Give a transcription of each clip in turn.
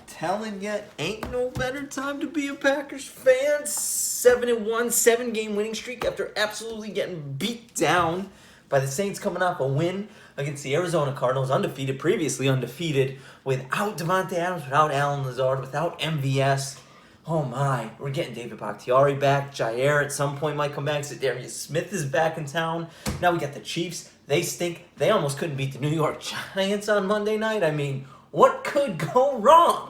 Telling you, ain't no better time to be a Packers fan. 7-1, 7-game winning streak after absolutely getting beat down by the Saints, coming off a win against the Arizona Cardinals, undefeated, previously undefeated, without Devontae Adams, without Allen Lazard, without MVS. Oh my, we're getting David Bakhtiari back. Jair at some point might come back. Zadarius Smith is back in town. Now we got the Chiefs. They stink. They almost couldn't beat the New York Giants on Monday night. I mean, what could go wrong?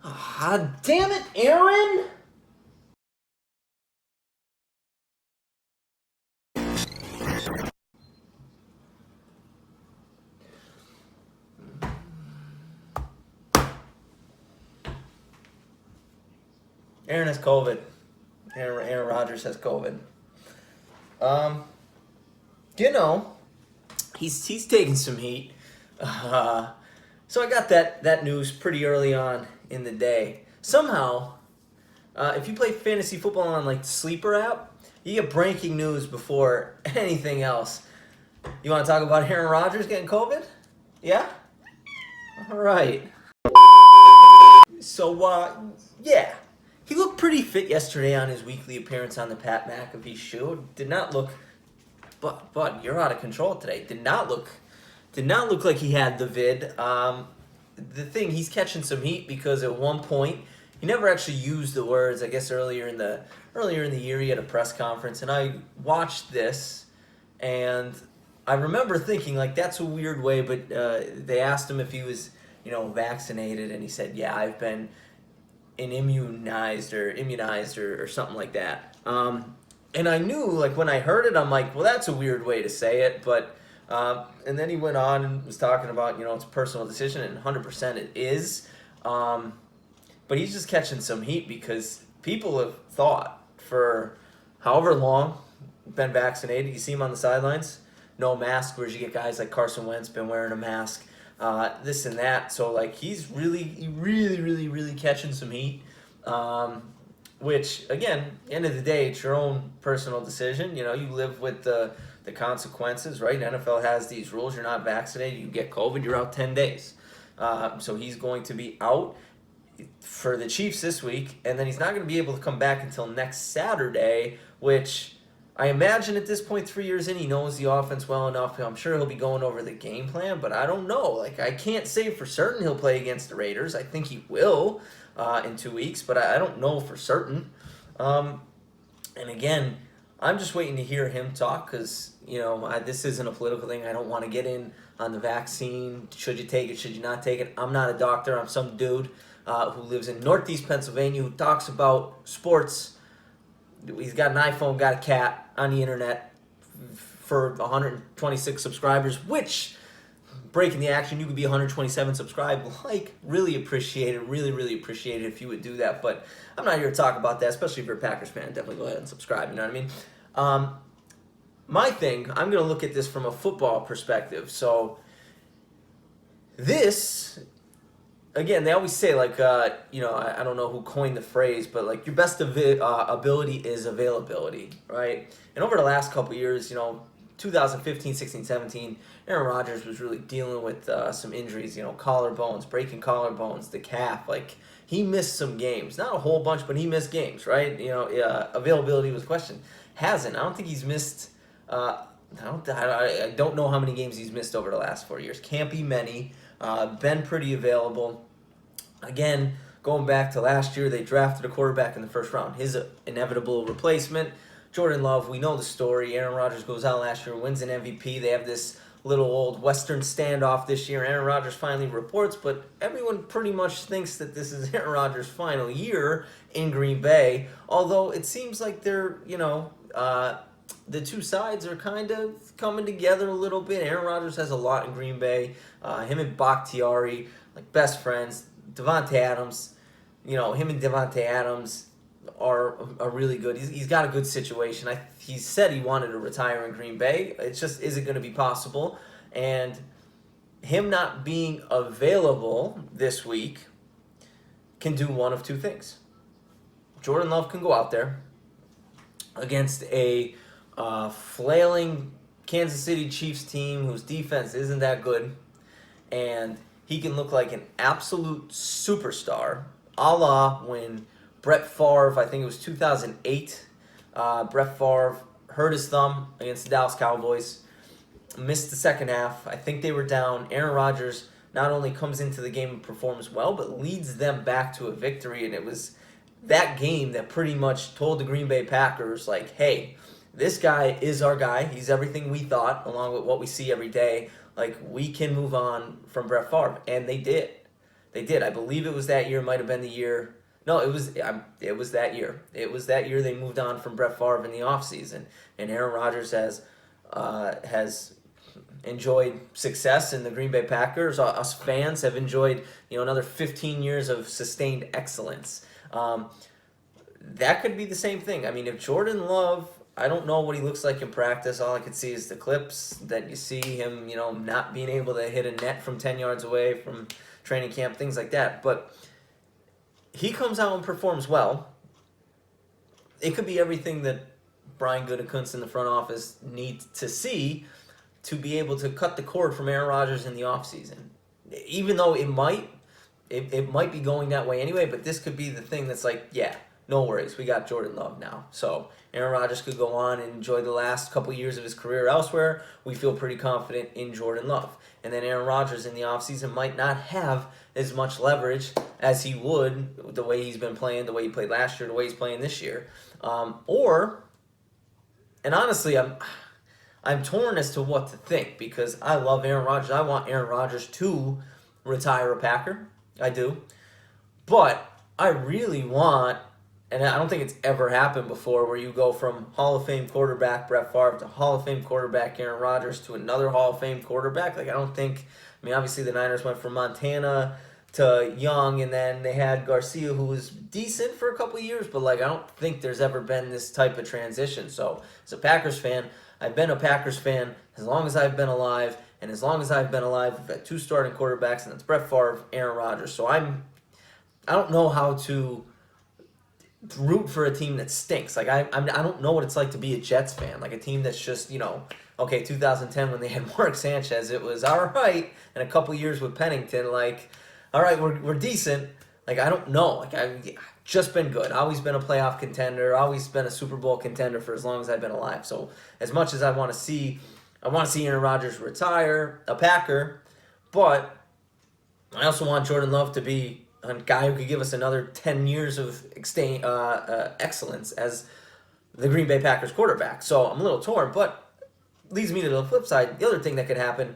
Ah, damn it, Aaron! Aaron has COVID. Aaron Rodgers has COVID. Um, you know, he's taking some heat. So I got that news pretty early on in the day. Somehow, if you play fantasy football on like the Sleeper app, you get breaking news before anything else. You want to talk about Aaron Rodgers getting COVID? Yeah? All right. So, yeah. He looked pretty fit yesterday on his weekly appearance on the Pat McAfee show. Did not look, but you're out of control today. Did not look like he had the vid. The thing, he's catching some heat because at one point he never actually used the words. I guess earlier in the year he had a press conference, and I watched this, and I remember thinking like that's a weird way. But they asked him if he was vaccinated, and he said, "Yeah, I've been immunized or something like that." And I knew, like, when I heard it, I'm like, well, that's a weird way to say it. But and then he went on and was talking about it's a personal decision, and 100% it is. But he's just catching some heat because people have thought for however long been vaccinated. You see him on the sidelines, no mask, whereas you get guys like Carson Wentz been wearing a mask. This and that. So like he's really catching some heat. Which again, end of the day, it's your own personal decision. You live with the consequences, right? NFL has these rules. You're not vaccinated, you get COVID, you're out 10 days. So he's going to be out for the Chiefs this week, and then he's not going to be able to come back until next Saturday, which I imagine at this point, 3 years in, he knows the offense well enough. I'm sure he'll be going over the game plan, but I don't know. Like, I can't say for certain he'll play against the Raiders. I think he will in 2 weeks, but I don't know for certain. And again, I'm just waiting to hear him talk because, this isn't a political thing. I don't want to get in on the vaccine. Should you take it? Should you not take it? I'm not a doctor. I'm some dude who lives in Northeast Pennsylvania who talks about sports. He's got an iPhone, got a cat on the internet for 126 subscribers, which, breaking the action, you could be 127 subscribed. Really appreciate it. Really appreciate it if you would do that. But I'm not here to talk about that, especially if you're a Packers fan. Definitely go ahead and subscribe, you know what I mean? My thing, I'm going to look at this from a football perspective. So this, again, they always say, like, I don't know who coined the phrase, but, like, your best ability is availability, right? And over the last couple of years, 2015, 16, 17, Aaron Rodgers was really dealing with some injuries, collarbones, breaking collarbones, the calf. Like, he missed some games. Not a whole bunch, but he missed games, right? Availability was questioned. Hasn't. I don't think he's missed... I don't know how many games he's missed over the last 4 years. Can't be many. Been pretty available. Again, going back to last year, they drafted a quarterback in the first round. His inevitable replacement, Jordan Love. We know the story. Aaron Rodgers goes out last year, wins an MVP. They have this little old Western standoff this year. Aaron Rodgers finally reports, but everyone pretty much thinks that this is Aaron Rodgers' final year in Green Bay. Although it seems like they're, the two sides are kind of coming together a little bit. Aaron Rodgers has a lot in Green Bay. Him and Bakhtiari, like best friends. Devontae Adams, him and Devontae Adams are really good. He's got a good situation. He said he wanted to retire in Green Bay. It's just, is it going to be possible? And him not being available this week can do one of two things. Jordan Love can go out there against a flailing Kansas City Chiefs team whose defense isn't that good, and he can look like an absolute superstar, a la when Brett Favre, I think it was 2008, Brett Favre hurt his thumb against the Dallas Cowboys, missed the second half. I think they were down. Aaron Rodgers not only comes into the game and performs well, but leads them back to a victory, and it was that game that pretty much told the Green Bay Packers, like, hey, this guy is our guy. He's everything we thought, along with what we see every day. Like, we can move on from Brett Favre. And they did. They did. I believe it was that year. It might have been the year. No, it was that year. It was that year they moved on from Brett Favre in the offseason. And Aaron Rodgers has enjoyed success in the Green Bay Packers. Us fans have enjoyed, another 15 years of sustained excellence. That could be the same thing. I mean, if Jordan Love, I don't know what he looks like in practice. All I could see is the clips that you see him, not being able to hit a net from 10 yards away from training camp, things like that. But he comes out and performs well. It could be everything that Brian Gutekunst in the front office needs to see to be able to cut the cord from Aaron Rodgers in the offseason. Even though it might be going that way anyway, but this could be the thing that's like, yeah, no worries, we got Jordan Love now. So Aaron Rodgers could go on and enjoy the last couple years of his career elsewhere. We feel pretty confident in Jordan Love. And then Aaron Rodgers in the offseason might not have as much leverage as he would the way he's been playing, the way he played last year, the way he's playing this year. And honestly, I'm torn as to what to think because I love Aaron Rodgers. I want Aaron Rodgers to retire a Packer. I do. But I really want, and I don't think it's ever happened before, where you go from Hall of Fame quarterback Brett Favre to Hall of Fame quarterback Aaron Rodgers to another Hall of Fame quarterback. Like, obviously the Niners went from Montana to Young, and then they had Garcia, who was decent for a couple of years, but, I don't think there's ever been this type of transition. So, as a Packers fan, I've been a Packers fan as long as I've been alive, and as long as I've been alive, we've had two starting quarterbacks, and that's Brett Favre, Aaron Rodgers. So I don't know how to root for a team that stinks. I don't know what it's like to be a Jets fan, like a team that's just, 2010 when they had Mark Sanchez, it was all right, and a couple years with Pennington, all right, we're decent. I don't know. I've just been good. Always been a playoff contender. Always been a Super Bowl contender for as long as I've been alive. So as much as I want to see Aaron Rodgers retire, a Packer, but I also want Jordan Love to be a guy who could give us another 10 years of excellence as the Green Bay Packers quarterback. So I'm a little torn, but leads me to the flip side. The other thing that could happen,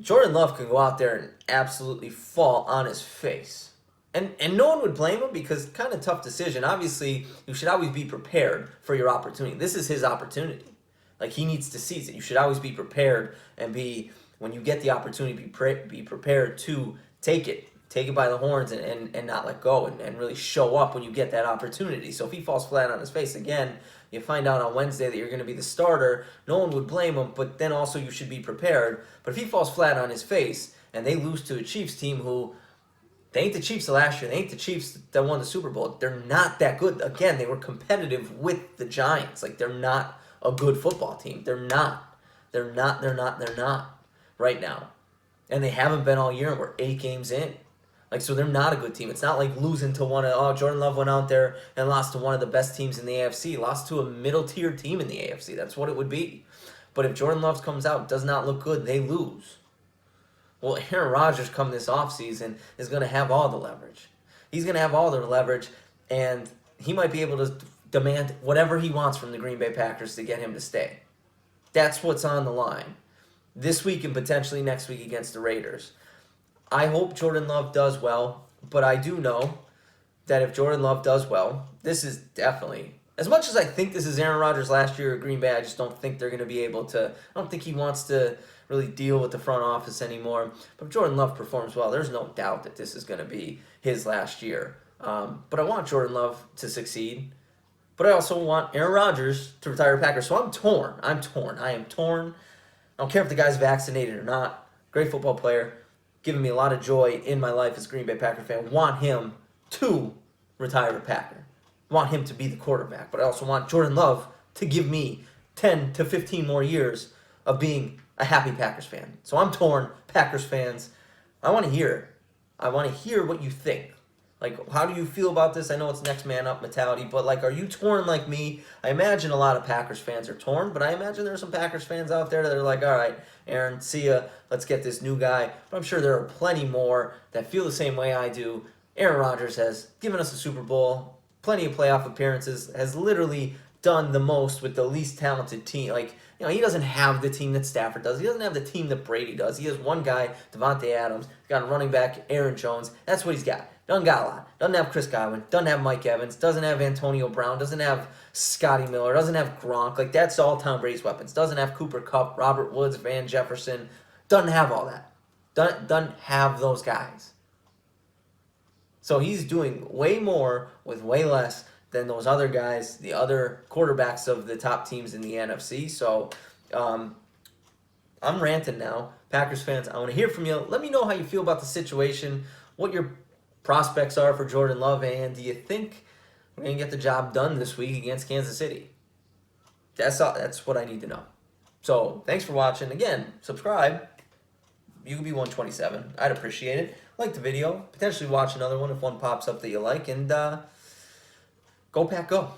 Jordan Love can go out there and absolutely fall on his face. And no one would blame him because kind of tough decision. Obviously, you should always be prepared for your opportunity. This is his opportunity. He needs to seize it. You should always be prepared and when you get the opportunity, be prepared to take it. Take it by the horns and not let go and really show up when you get that opportunity. So if he falls flat on his face, again, you find out on Wednesday that you're going to be the starter, no one would blame him, but then also you should be prepared. But if he falls flat on his face and they lose to a Chiefs team who, they ain't the Chiefs of last year, they ain't the Chiefs that won the Super Bowl, they're not that good. Again, they were competitive with the Giants. They're not a good football team. They're not right now. And they haven't been all year, and we're 8 games in. So they're not a good team. It's not like losing to Jordan Love went out there and lost to one of the best teams in the AFC, lost to a middle-tier team in the AFC. That's what it would be. But if Jordan Love comes out, does not look good, they lose. Well, Aaron Rodgers come this offseason is going to have all the leverage. He's going to have all the leverage, and he might be able to demand whatever he wants from the Green Bay Packers to get him to stay. That's what's on the line this week and potentially next week against the Raiders. I hope Jordan Love does well, but I do know that if Jordan Love does well, this is definitely, as much as I think this is Aaron Rodgers last year at Green Bay, I just don't think they're going to be able to, I don't think he wants to really deal with the front office anymore. But if Jordan Love performs well, there's no doubt that this is going to be his last year. But I want Jordan Love to succeed, but I also want Aaron Rodgers to retire a Packer. So I'm torn. I am torn. I don't care if the guy's vaccinated or not. Great football player. Giving me a lot of joy in my life as a Green Bay Packer fan. Want him to retire a Packer. Want him to be the quarterback. But I also want Jordan Love to give me 10 to 15 more years of being a happy Packers fan. So I'm torn. Packers fans, I want to hear. I want to hear what you think. Like, how do you feel about this? I know it's next man up mentality, but like, are you torn like me? I imagine a lot of Packers fans are torn, but I imagine there's some Packers fans out there that are like, all right, Aaron, see ya. Let's get this new guy. But I'm sure there are plenty more that feel the same way I do. Aaron Rodgers has given us a Super Bowl, plenty of playoff appearances, has literally done the most with the least talented team. Like, he doesn't have the team that Stafford does. He doesn't have the team that Brady does. He has one guy, Devontae Adams. He's got a running back, Aaron Jones. That's what he's got. Doesn't got a lot. Doesn't have Chris Godwin. Doesn't have Mike Evans. Doesn't have Antonio Brown. Doesn't have Scotty Miller. Doesn't have Gronk. Like, that's all Tom Brady's weapons. Doesn't have Cooper Kupp, Robert Woods, Van Jefferson. Doesn't have all that. Doesn't have those guys. So he's doing way more with way less than those other guys, the other quarterbacks of the top teams in the NFC. So I'm ranting now. Packers fans, I want to hear from you. Let me know how you feel about the situation, what your prospects are for Jordan Love, and do you think we're going to get the job done this week against Kansas City? That's what I need to know. So thanks for watching. Again, subscribe. You can be 127. I'd appreciate it. Like the video. Potentially watch another one if one pops up that you like. And go Pack Go.